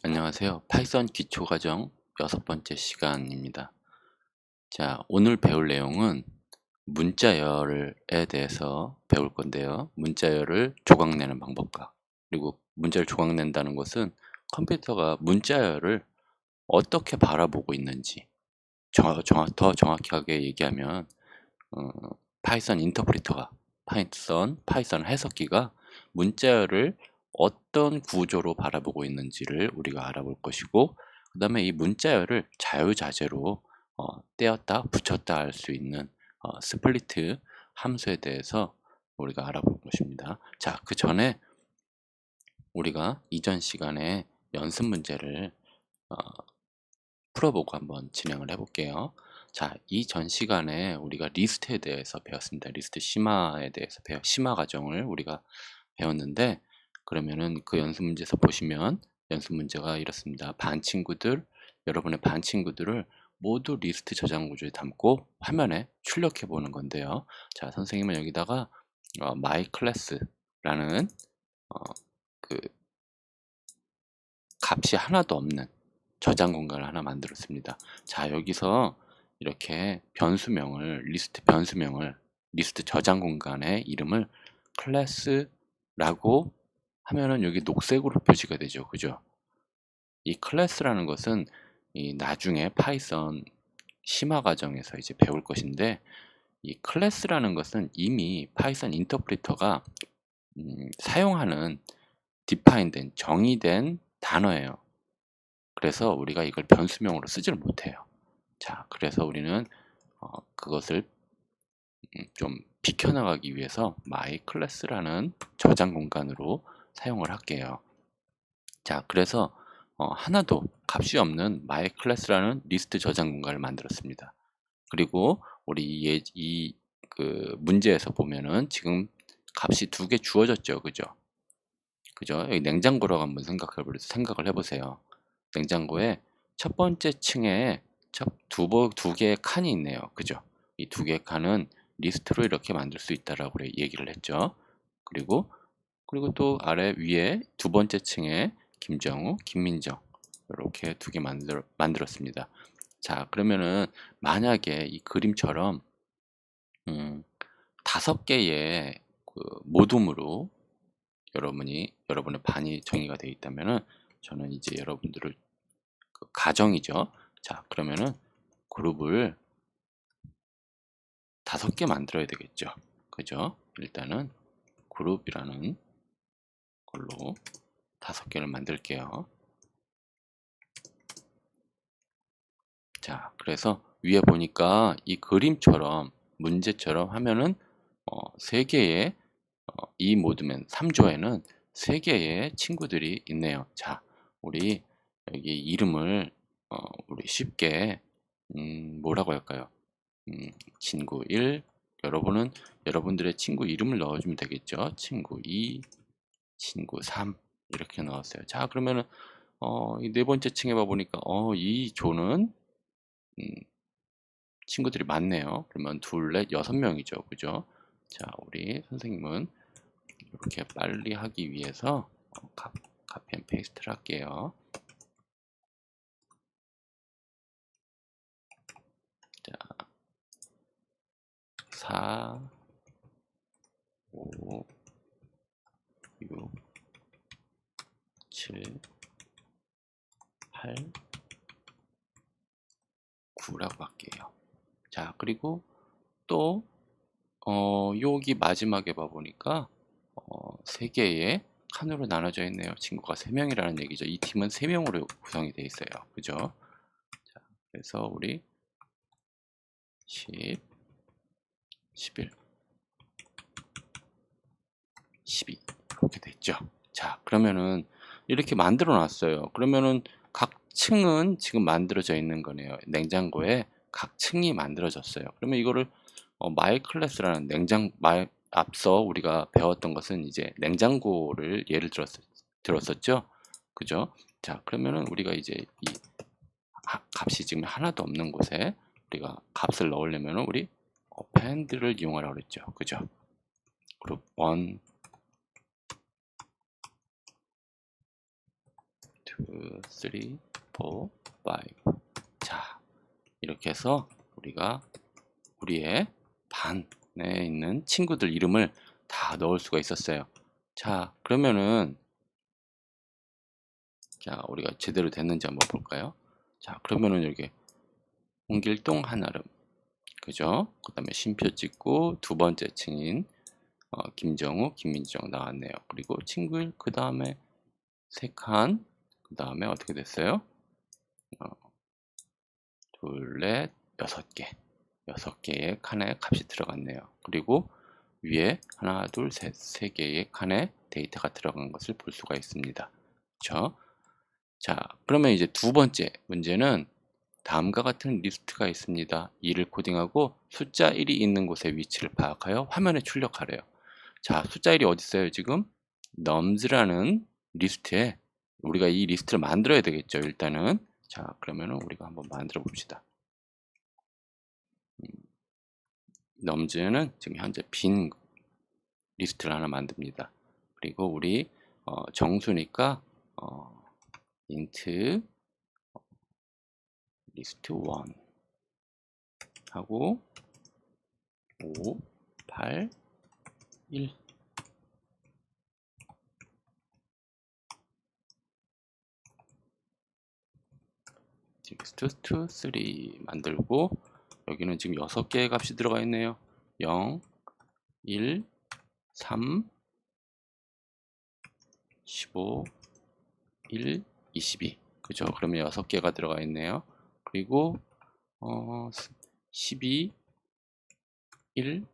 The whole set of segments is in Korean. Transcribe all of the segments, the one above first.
안녕하세요. 파이썬 기초과정 6번째 시간입니다. 자, 오늘 배울 내용은 문자열에 대해서 배울 건데요. 문자열을 조각내는 방법과, 그리고 문자를 조각낸다는 것은 컴퓨터가 문자열을 어떻게 바라보고 있는지, 더 정확하게 얘기하면 어, 파이썬 인터프리터가, 파이썬 해석기가 문자열을 어떤 구조로 바라보고 있는지를 우리가 알아볼 것이고, 그 다음에 이 문자열을 자유자재로 떼었다 붙였다 할 수 있는 스플리트 함수에 대해서 우리가 알아볼 것입니다. 자, 그 전에 우리가 이전 시간에 연습 문제를 어, 풀어보고 한번 진행을 해볼게요. 자, 이전 시간에 우리가 리스트에 대해서 배웠습니다. 리스트 심화에 대해서 심화 과정을 우리가 배웠는데, 그러면은 그 연습 문제에서 보시면 연습 문제가 이렇습니다. 여러분의 반 친구들을 모두 리스트 저장 구조에 담고 화면에 출력해 보는 건데요. 자, 선생님은 여기다가 my class라는 그 값이 하나도 없는 저장 공간을 하나 만들었습니다. 자, 여기서 이렇게 리스트 저장 공간의 이름을 클래스라고 하면은 여기 녹색으로 표시가 되죠. 그죠? 이 클래스라는 것은 이 나중에 파이썬 심화 과정에서 이제 배울 것인데, 이 클래스라는 것은 이미 파이썬 인터프리터가 사용하는 디파인된 정의된 단어예요. 그래서 우리가 이걸 변수명으로 쓰지를 못해요. 자, 그래서 우리는 그것을 좀 비켜나가기 위해서 my class라는 저장 공간으로 사용을 할게요. 자, 그래서 하나도 값이 없는 my class라는 리스트 저장 공간을 만들었습니다. 그리고 우리 그 문제에서 보면은 지금 값이 2개 주어졌죠. 그죠? 여기 냉장고라고 한번 생각을 해보세요. 냉장고에 첫 번째 층에 두 개의 칸이 있네요. 그죠? 이 2개의 칸은 리스트로 이렇게 만들 수 있다라고 얘기를 했죠. 그리고 또 아래 위에 두 번째 층에 김정우, 김민정 이렇게 2개 만들었습니다. 자, 그러면은 만약에 이 그림처럼 5개의 그 모둠으로 여러분의 반이 정의가 되어 있다면은, 저는 이제 여러분들을 가정이죠. 자, 그러면은 그룹을 5개 만들어야 되겠죠. 그죠? 일단은 그룹이라는 걸로 5개를 만들게요. 자, 그래서 위에 보니까 이 그림처럼 문제처럼 하면은 3개의 이 모드맨 3조에는 3개의 친구들이 있네요. 자, 우리 여기 이름을 우리 쉽게 뭐라고 할까요? 친구 1, 여러분들의 친구 이름을 넣어주면 되겠죠. 친구 2, 친구 3 이렇게 넣었어요. 자, 그러면은 이 네 번째 층에 봐보니까 이 조는 친구들이 많네요. 그러면 둘, 넷, 6명이죠. 그죠? 자, 우리 선생님은 이렇게 빨리 하기 위해서 카피 앤 페이스트를 할게요. 자, 4, 5, 6, 7, 8, 9라고 할게요. 자, 그리고 또 여기 마지막에 봐보니까 3개의 칸으로 나눠져 있네요. 친구가 3명이라는 얘기죠. 이 팀은 3명으로 구성이 되어 있어요. 그죠? 자, 그래서 우리 10, 11, 12 이렇게 됐죠. 자, 그러면은 이렇게 만들어 놨어요. 그러면은 각 층은 지금 만들어져 있는 거네요. 냉장고에 각 층이 만들어졌어요. 그러면 이거를 마이 클래스라는 앞서 우리가 배웠던 것은 이제 냉장고를 예를 들었었죠. 그죠? 자, 그러면은 우리가 이제 이 값이 지금 하나도 없는 곳에 우리가 값을 넣으려면 우리 append를 이용하라고 그랬죠. 그죠? 그룹 1, 2, 3, 4, 5. 자, 이렇게 해서 우리가 우리의 반에 있는 친구들 이름을 다 넣을 수가 있었어요. 자, 그러면은 자, 우리가 제대로 됐는지 한번 볼까요? 자, 그러면은 여기 홍길동, 한아름, 그죠? 그 다음에 쉼표 찍고 두 번째 층인 김정우, 김민정 나왔네요. 그리고 친구일 그 다음에 세 칸, 그 다음에 어떻게 됐어요? 둘, 넷, 여섯 개의 칸에 값이 들어갔네요. 그리고 위에 하나, 둘, 셋, 세 개의 칸에 데이터가 들어간 것을 볼 수가 있습니다. 그렇죠? 자, 그러면 이제 두 번째 문제는 다음과 같은 리스트가 있습니다. 2를 코딩하고 숫자 1이 있는 곳의 위치를 파악하여 화면에 출력하래요. 자, 숫자 1이 어디 있어요? 지금 nums라는 리스트에 우리가 이 리스트를 만들어야 되겠죠. 일단은 자, 그러면은 우리가 한번 만들어 봅시다. nums는 지금 현재 빈 리스트를 하나 만듭니다. 그리고 우리 정수니까 int list 1 하고 5, 8, 1 text to 3 만들고 여기는 지금 6개의 값이 들어가 있네요. 0, 1, 3, 15, 1, 22 그죠? 그러면 6개가 들어가 있네요. 그리고 12, 1,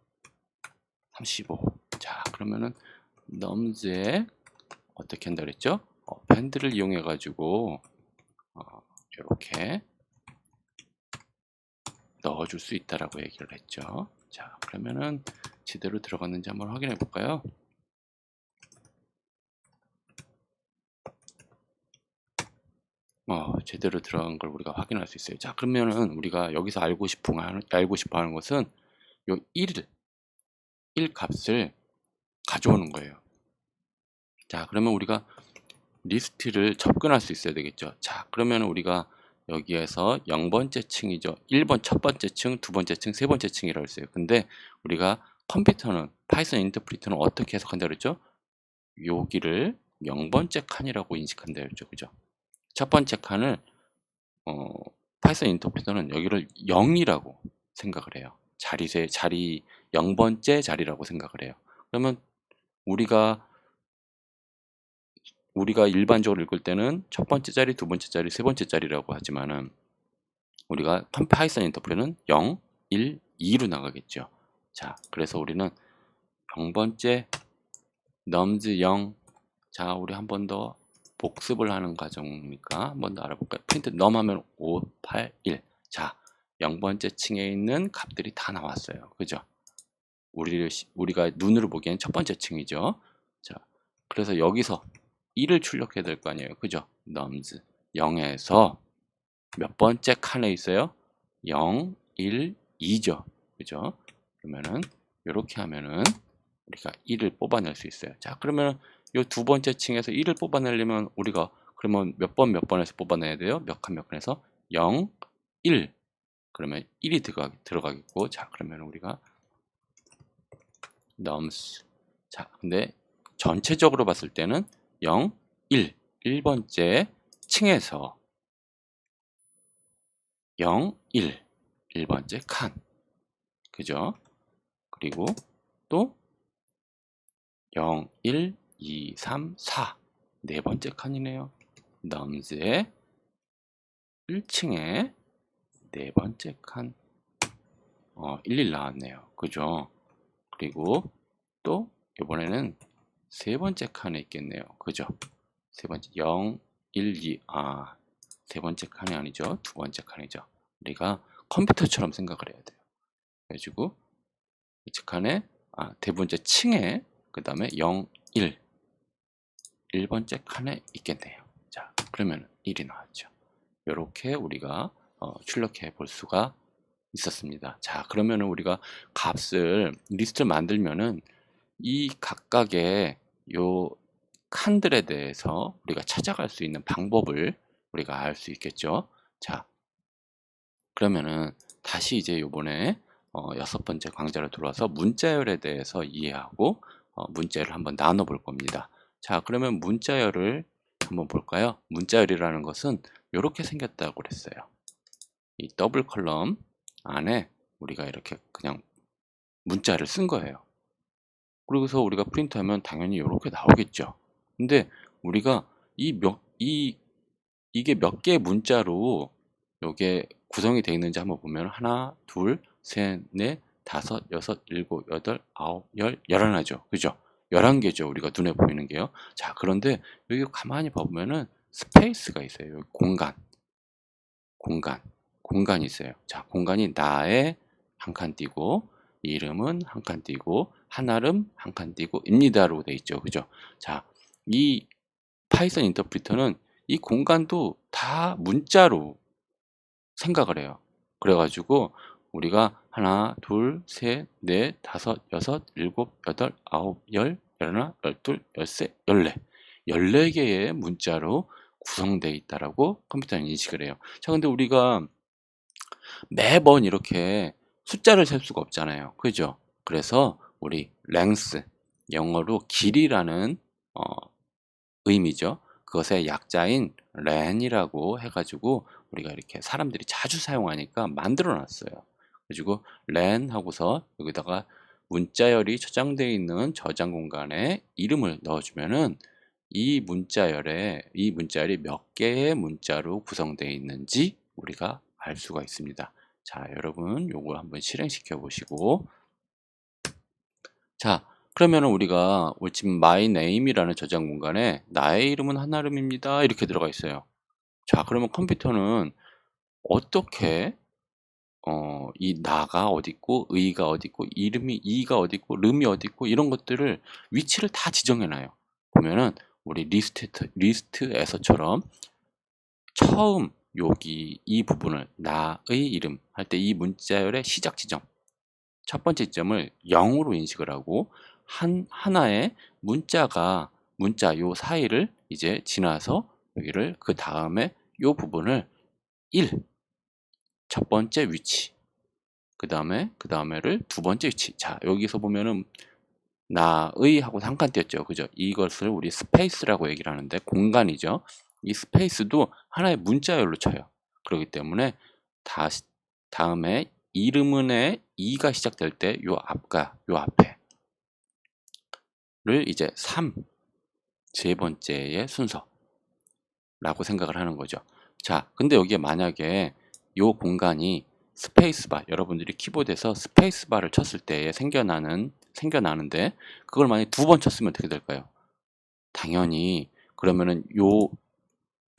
35 자, 그러면은 nums에 어떻게 한다 그랬죠? append를 이용해 가지고 이렇게 넣어줄 수 있다라고 얘기를 했죠. 자, 그러면은 제대로 들어갔는지 한번 확인해 볼까요? 제대로 들어간 걸 우리가 확인할 수 있어요. 자, 그러면은 우리가 여기서 알고 싶어 하는 것은 요 1 값을 가져오는 거예요. 자, 그러면 우리가 리스트를 접근할 수 있어야 되겠죠. 자, 그러면 우리가 여기에서 0번째 층이죠. 1번 첫 번째 층, 두 번째 층, 세 번째 층이라고 했어요. 근데 우리가 컴퓨터는 파이썬 인터프리터는 어떻게 해석한다 그랬죠? 여기를 0번째 칸이라고 인식한다 그랬죠. 그죠? 첫 번째 칸을 파이썬 인터프리터는 여기를 0이라고 생각을 해요. 자리 0번째 자리라고 생각을 해요. 그러면 우리가 일반적으로 읽을 때는 첫 번째 자리, 두 번째 자리, 세 번째 자리라고 하지만은 우리가 파이썬 인터프레는 0, 1, 2로 나가겠죠. 자, 그래서 우리는 0번째 nums 0 자, 우리 한 번 더 복습을 하는 과정이니까 한 번 더 알아볼까요? 프린트 num 하면 5, 8, 1 자, 0번째 층에 있는 값들이 다 나왔어요. 그죠? 우리가 눈으로 보기엔 첫 번째 층이죠. 자, 그래서 여기서 1을 출력해야 될 거 아니에요. 그죠? nums 0에서 몇 번째 칸에 있어요? 0, 1, 2죠. 그죠? 그러면은 이렇게 하면은 우리가 1을 뽑아낼 수 있어요. 자, 그러면은 이 두 번째 층에서 1을 뽑아내려면 우리가 그러면 몇 번에서 뽑아내야 돼요? 몇 칸에서 0, 1 그러면 1이 들어가겠고 자, 그러면 우리가 nums 자, 근데 전체적으로 봤을 때는 0, 1번째 층에서 0, 1번째 칸 그죠? 그리고 또 0, 1, 2, 3, 4 네 번째 칸이네요. nums의 1층에 네 번째 칸 11 나왔네요. 그죠? 그리고 또 이번에는 세 번째 칸에 있겠네요. 그죠? 세 번째 0, 1, 2 세 번째 칸이 아니죠. 두 번째 칸이죠. 우리가 컴퓨터처럼 생각을 해야 돼요. 그래가지고 이 칸에 네 번째 층에 그 다음에 0, 1번째 칸에 있겠네요. 자, 그러면 1이 나왔죠. 이렇게 우리가 출력해 볼 수가 있었습니다. 자, 그러면 우리가 값을 리스트를 만들면은 이 각각의 요 칸들에 대해서 우리가 찾아갈 수 있는 방법을 우리가 알 수 있겠죠. 자, 그러면은 다시 이제 요번에 여섯 번째 강좌로 들어와서 문자열에 대해서 이해하고 문자열을 한번 나눠 볼 겁니다. 자, 그러면 문자열을 한번 볼까요? 문자열이라는 것은 이렇게 생겼다고 그랬어요. 이 더블 컬럼 안에 우리가 이렇게 그냥 문자를 쓴 거예요. 그러고서 우리가 프린트하면 당연히 이렇게 나오겠죠. 근데 우리가 이게 몇 개의 문자로 요게 구성이 되어 있는지 한번 보면 하나, 둘, 셋, 넷, 다섯, 여섯, 일곱, 여덟, 아홉, 열, 11죠. 그죠? 11개죠. 우리가 눈에 보이는 게요. 자, 그런데 여기 가만히 보면은 스페이스가 있어요. 여기 공간이 있어요. 자, 공간이 나에 한 칸 띄고, 이름은 한 칸 띄고, 한아름 한 칸 띄고, 입니다로 돼 있죠. 그죠? 자, 이 파이썬 인터프리터는 이 공간도 다 문자로 생각을 해요. 그래가지고 우리가 하나, 둘, 셋, 넷, 다섯, 여섯, 일곱, 여덟, 아홉, 열, 열하나, 열둘, 열세, 열네. 14개의 문자로 구성되어 있다라고 컴퓨터는 인식을 해요. 자, 근데 우리가 매번 이렇게 숫자를 셀 수가 없잖아요. 그죠? 그래서 우리 length, 영어로 길이라는 의미죠. 그것의 약자인 len이라고 해가지고 우리가 이렇게 사람들이 자주 사용하니까 만들어 놨어요. 그리고 len 하고서 여기다가 문자열이 저장되어 있는 저장 공간에 이름을 넣어주면은 이 문자열이 몇 개의 문자로 구성되어 있는지 우리가 알 수가 있습니다. 자, 여러분 요거 한번 실행시켜 보시고, 자, 그러면은 우리가 지금 my name이라는 저장 공간에 나의 이름은 한아름입니다 이렇게 들어가 있어요. 자, 그러면 컴퓨터는 어떻게 이 나가 어디 있고 의가 어디 있고 이름이 이가 어디 있고 름이 어디 있고 이런 것들을 위치를 다 지정해 놔요. 보면은 우리 리스트에서처럼 처음 여기 이 부분을 나의 이름 할 때 이 문자열의 시작 지점 첫 번째 지점을 0으로 인식을 하고 하나의 문자 요 사이를 이제 지나서 여기를 그 다음에 요 부분을 1, 첫 번째 위치, 그 다음에를 두 번째 위치. 자, 여기서 보면은 나의 하고 한 칸 띄었죠. 그죠? 이것을 우리 스페이스라고 얘기를 하는데 공간이죠. 이 스페이스도 하나의 문자열로 쳐요. 그렇기 때문에 다음에 이름은의 이가 시작될 때 요 앞에를 이제 3, 세 번째의 순서라고 생각을 하는 거죠. 자, 근데 여기에 만약에 요 공간이 스페이스바, 여러분들이 키보드에서 스페이스바를 쳤을 때에 생겨나는데 그걸 만약에 두 번 쳤으면 어떻게 될까요? 당연히 그러면은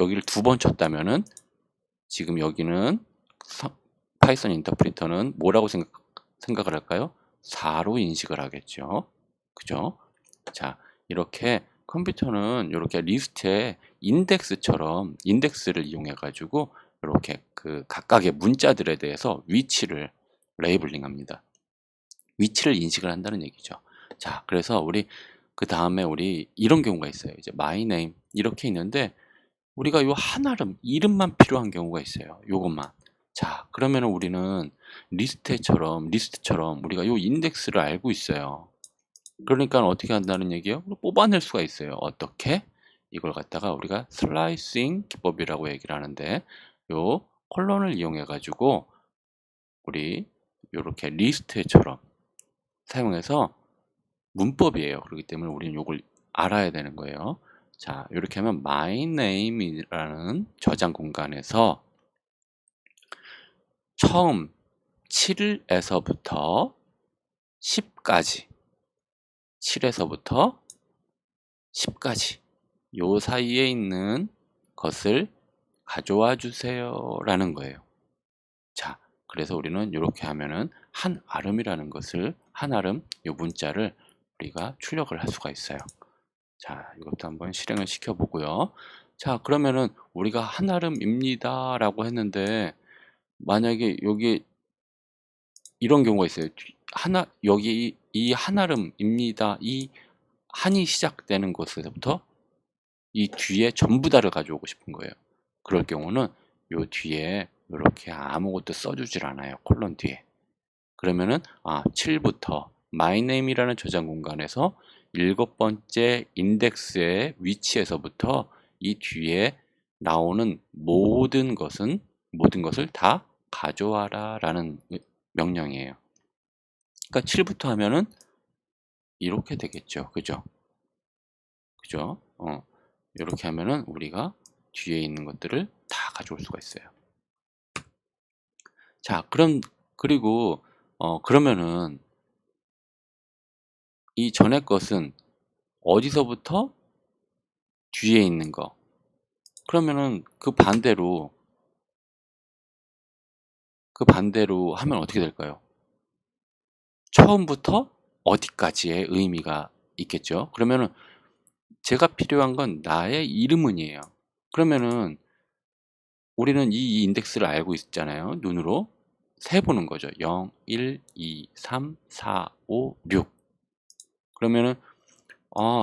여기를 두 번 쳤다면은 지금 여기는 파이썬 인터프리터는 뭐라고 생각을 할까요? 4로 인식을 하겠죠. 그죠? 자, 이렇게 컴퓨터는 이렇게 리스트에 인덱스를 이용해 가지고 이렇게 그 각각의 문자들에 대해서 위치를 레이블링 합니다. 위치를 인식을 한다는 얘기죠. 자, 그래서 그 다음에 우리 이런 경우가 있어요. 이제 my name 이렇게 있는데 우리가 요 하나름 이름만 필요한 경우가 있어요. 요것만. 자, 그러면은 우리는 리스트처럼 우리가 요 인덱스를 알고 있어요. 그러니까 어떻게 한다는 얘기예요? 뽑아낼 수가 있어요. 어떻게? 이걸 갖다가 우리가 슬라이싱 기법이라고 얘기를 하는데 요 콜론을 이용해 가지고 우리 요렇게 리스트처럼 사용해서 문법이에요. 그렇기 때문에 우리는 요걸 알아야 되는 거예요. 자, 이렇게 하면 my name이라는 저장 공간에서 처음 7에서부터 10까지 7에서부터 10까지 요 사이에 있는 것을 가져와 주세요 라는 거예요. 자, 그래서 우리는 이렇게 하면은 한아름이라는 것을 한아름 요 문자를 우리가 출력을 할 수가 있어요. 자, 이것도 한번 실행을 시켜 보고요. 자, 그러면은 우리가 한아름입니다 라고 했는데 만약에 여기 이런 경우가 있어요. 여기 이 한아름입니다. 이 한이 시작되는 곳에서부터 이 뒤에 전부 다를 가져오고 싶은 거예요. 그럴 경우는 요 뒤에 이렇게 아무것도 써주질 않아요. 콜론 뒤에. 그러면은 7부터 my name이라는 저장 공간에서 7번째 인덱스의 위치에서부터 이 뒤에 나오는 모든 것을 다 가져와라 라는 명령이에요. 그러니까 7부터 하면은 이렇게 되겠죠. 그죠? 그죠? 이렇게 하면은 우리가 뒤에 있는 것들을 다 가져올 수가 있어요. 자, 그리고 그러면은 이 전에 것은 어디서부터 뒤에 있는 거. 그러면은 그 반대로 하면 어떻게 될까요? 처음부터 어디까지의 의미가 있겠죠. 그러면은 제가 필요한 건 나의 이름은이에요. 그러면은 우리는 이 인덱스를 알고 있잖아요. 눈으로 세보는 거죠. 0, 1, 2, 3, 4, 5, 6. 그러면은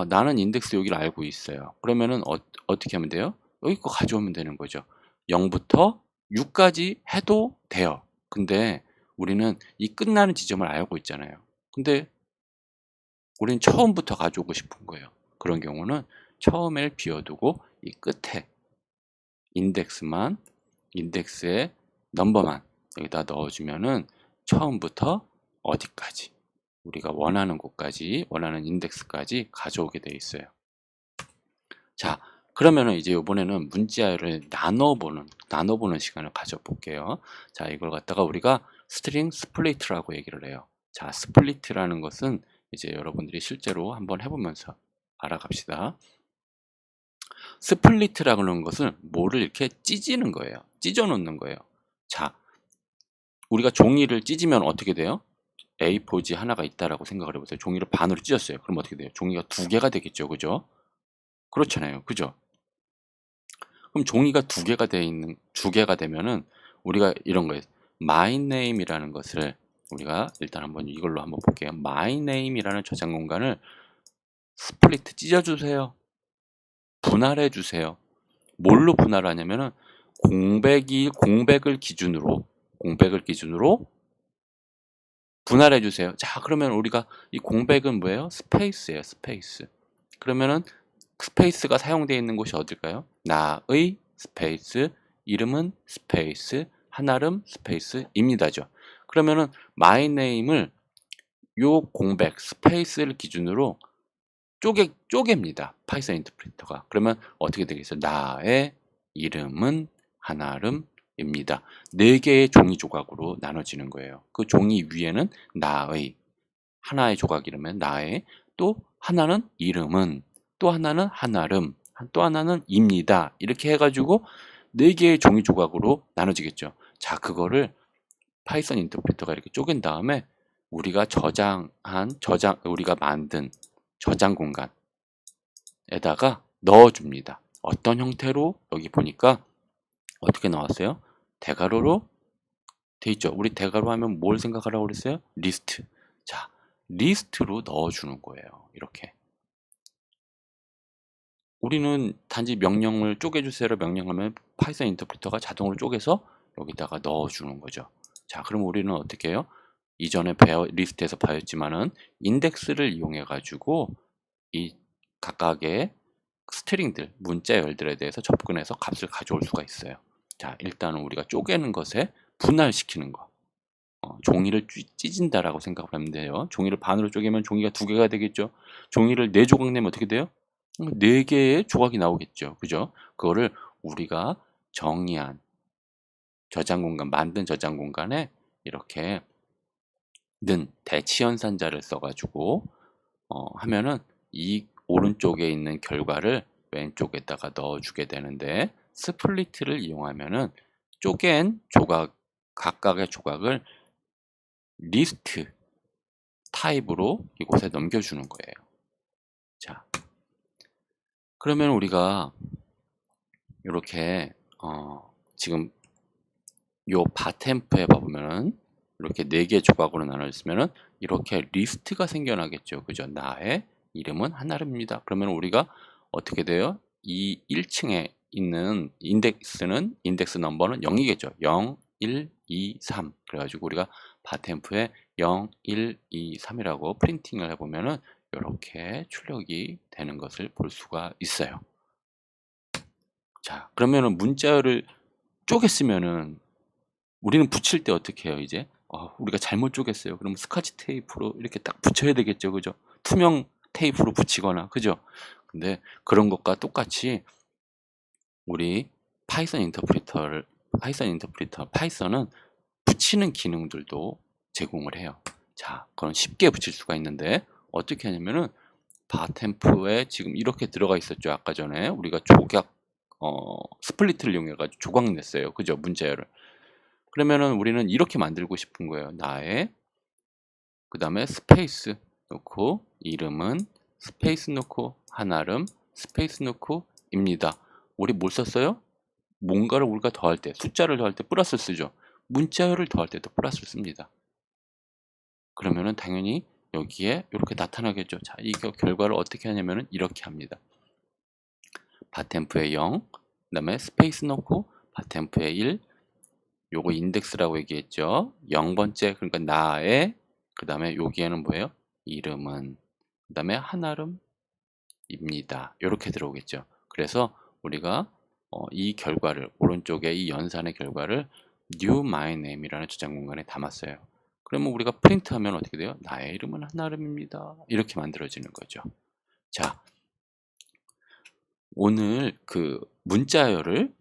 나는 인덱스 여기를 알고 있어요. 그러면은 어떻게 하면 돼요? 여기 거 가져오면 되는 거죠. 0부터 6까지 해도 돼요. 근데 우리는 이 끝나는 지점을 알고 있잖아요. 근데 우리는 처음부터 가져오고 싶은 거예요. 그런 경우는 처음을 비워두고 이 끝에 인덱스의 넘버만 여기다 넣어주면은 처음부터 어디까지 우리가 원하는 곳까지 원하는 인덱스까지 가져오게 되어 있어요. 자, 그러면은 이제 이번에는 문자열을 나눠보는 시간을 가져볼게요. 자, 이걸 갖다가 우리가 스트링 스플리트라고 얘기를 해요. 자, 스플리트라는 것은 이제 여러분들이 실제로 한번 해보면서 알아갑시다. 스플리트라는 것은 뭐를 이렇게 찢는 거예요. 찢어 놓는 거예요. 자, 우리가 종이를 찢으면 어떻게 돼요? A4지 하나가 있다라고 생각을 해보세요. 종이를 반으로 찢었어요. 그럼 어떻게 돼요? 종이가 2개가 되겠죠. 그죠? 그렇잖아요. 그죠? 그럼 종이가 2개가 되면은 우리가 이런 거예요. my name이라는 것을 우리가 일단 한번 이걸로 한번 볼게요. my name이라는 저장 공간을 스플리트 찢어주세요. 분할해 주세요. 뭘로 분할하냐면은 공백을 기준으로 분할해 주세요. 자, 그러면 우리가 이 공백은 뭐예요? 스페이스예요. 스페이스. 그러면은 스페이스가 사용되어 있는 곳이 어딜까요? 나의 스페이스, 이름은 스페이스, 한아름 스페이스입니다죠. 그러면은 my name을 요 공백 스페이스를 기준으로 쪼갭니다. 파이썬 인터프리터가. 그러면 어떻게 되겠어요? 나의 이름은 한아름입니다. 4개의 종이 조각으로 나눠지는 거예요. 그 종이 위에는 나의, 하나의 조각이라면 나의, 또 하나는 이름은, 또 하나는 한아름, 또 하나는 입니다. 이렇게 해가지고 4개의 종이 조각으로 나눠지겠죠. 자, 그거를 파이썬 인터프리터가 이렇게 쪼갠 다음에 우리가 우리가 만든 저장 공간에다가 넣어줍니다. 어떤 형태로? 여기 보니까 어떻게 나왔어요? 대괄호로 돼 있죠. 우리 대괄호 하면 뭘 생각하라고 그랬어요? 리스트. 자, 리스트로 넣어주는 거예요. 이렇게. 우리는 단지 명령을 쪼개주세요로 명령하면 파이썬 인터프리터가 자동으로 쪼개서 여기다가 넣어주는 거죠. 자, 그럼 우리는 어떻게 해요? 이전에 리스트에서 배웠지만은 인덱스를 이용해 가지고 이 각각의 스트링들, 문자열들에 대해서 접근해서 값을 가져올 수가 있어요. 자, 일단은 우리가 쪼개는 것에 분할시키는 거. 종이를 찢은다라고 생각하면 돼요. 종이를 반으로 쪼개면 종이가 2개가 되겠죠. 종이를 4조각 내면 어떻게 돼요? 4개의 조각이 나오겠죠. 그죠? 그거를 우리가 정의한 만든 저장 공간에 이렇게 는 대치연산자를 써가지고 하면은 이 오른쪽에 있는 결과를 왼쪽에다가 넣어주게 되는데, 스플리트를 이용하면은 쪼갠 각각의 조각을 리스트 타입으로 이곳에 넘겨주는 거예요. 자, 그러면 우리가 이렇게 지금 요 바템프에 봐보면은 이렇게 4개 조각으로 나눠졌으면은 이렇게 리스트가 생겨나겠죠. 그죠? 나의 이름은 한아름입니다. 그러면 우리가 어떻게 돼요? 이 1층에 있는 인덱스 넘버는 0이겠죠. 0, 1, 2, 3. 그래가지고 우리가 바템프에 0, 1, 2, 3이라고 프린팅을 해보면은 이렇게 출력이 되는 것을 볼 수가 있어요. 자, 그러면은 문자열을 쪼갰으면은 우리는 붙일 때 어떻게 해요, 이제? 우리가 잘못 쪼갰어요. 그러면 스카치 테이프로 이렇게 딱 붙여야 되겠죠, 그죠? 투명 테이프로 붙이거나, 그죠? 근데 그런 것과 똑같이 우리 파이썬은 붙이는 기능들도 제공을 해요. 자, 그럼 쉽게 붙일 수가 있는데 어떻게 하냐면은 바템프에 지금 이렇게 들어가 있었죠. 아까 전에 우리가 스플리트를 이용해 가지고 조각 냈어요. 그죠? 문자열을. 그러면은 우리는 이렇게 만들고 싶은 거예요. 그다음에 스페이스 놓고 이름은 스페이스 놓고 한아름 스페이스 놓고 입니다. 우리 뭘 썼어요? 뭔가를 우리가 더할 때, 숫자를 더할 때 플러스를 쓰죠. 문자열을 더할 때도 플러스를 씁니다. 그러면은 당연히 여기에 이렇게 나타나겠죠. 자, 이 결과를 어떻게 하냐면은 이렇게 합니다. 바템프에 0, 그다음에 스페이스 넣고 바템프에 1, 요거 인덱스라고 얘기했죠. 0번째, 그러니까 나의, 그다음에 여기에는 뭐예요? 이름은, 그다음에 한아름입니다. 이렇게 들어오겠죠. 그래서 우리가 이 결과를, 오른쪽에 이 연산의 결과를 new my name이라는 저장 공간에 담았어요. 그러면 우리가 프린트하면 어떻게 돼요? 나의 이름은 한아름입니다. 이렇게 만들어지는 거죠. 자, 오늘 그 문자열을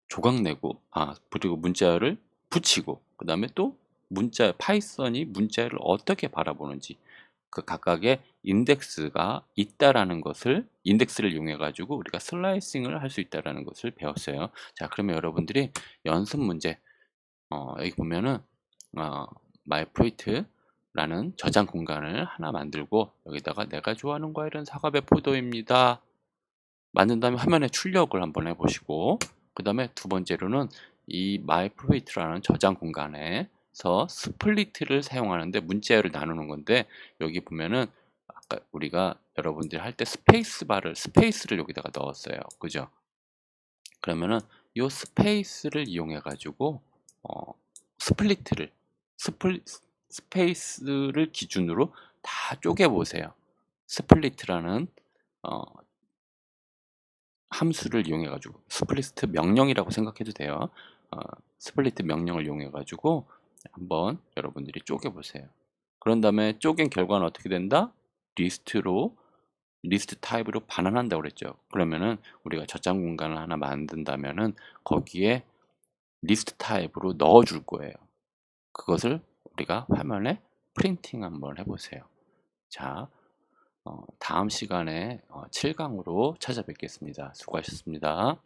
조각내고, 그리고 문자열을 붙이고, 그 다음에 또 파이썬이 문자열을 어떻게 바라보는지, 그 각각의 인덱스가 있다라는 것을, 인덱스를 이용해 가지고 우리가 슬라이싱을 할 수 있다라는 것을 배웠어요. 자, 그러면 여러분들이 연습 문제, 여기 보면은 마이프로이트라는 저장 공간을 하나 만들고 여기다가 내가 좋아하는 과일은 사과배 포도입니다. 만든 다음에 화면에 출력을 한번 해보시고, 그 다음에 두 번째로는 이 마이프로이트라는 저장 공간에서 스플리트를 사용하는데 문자열을 나누는 건데, 여기 보면은 아까 우리가 여러분들이 할 때 스페이스를 여기다가 넣었어요. 그죠? 그러면은 이 스페이스를 이용해 가지고 스플리트를 스페이스를 기준으로 다 쪼개 보세요. 스플리트라는 함수를 이용해 가지고, 스플리트 명령이라고 생각해도 돼요. 스플리트 명령을 이용해 가지고 한번 여러분들이 쪼개 보세요. 그런 다음에 쪼갠 결과는 어떻게 된다? 리스트 타입으로 반환한다고 그랬죠. 그러면은 우리가 저장 공간을 하나 만든다면은 거기에 리스트 타입으로 넣어 줄 거예요. 그것을 우리가 화면에 프린팅 한번 해보세요. 자, 다음 시간에 7강으로 찾아뵙겠습니다. 수고하셨습니다.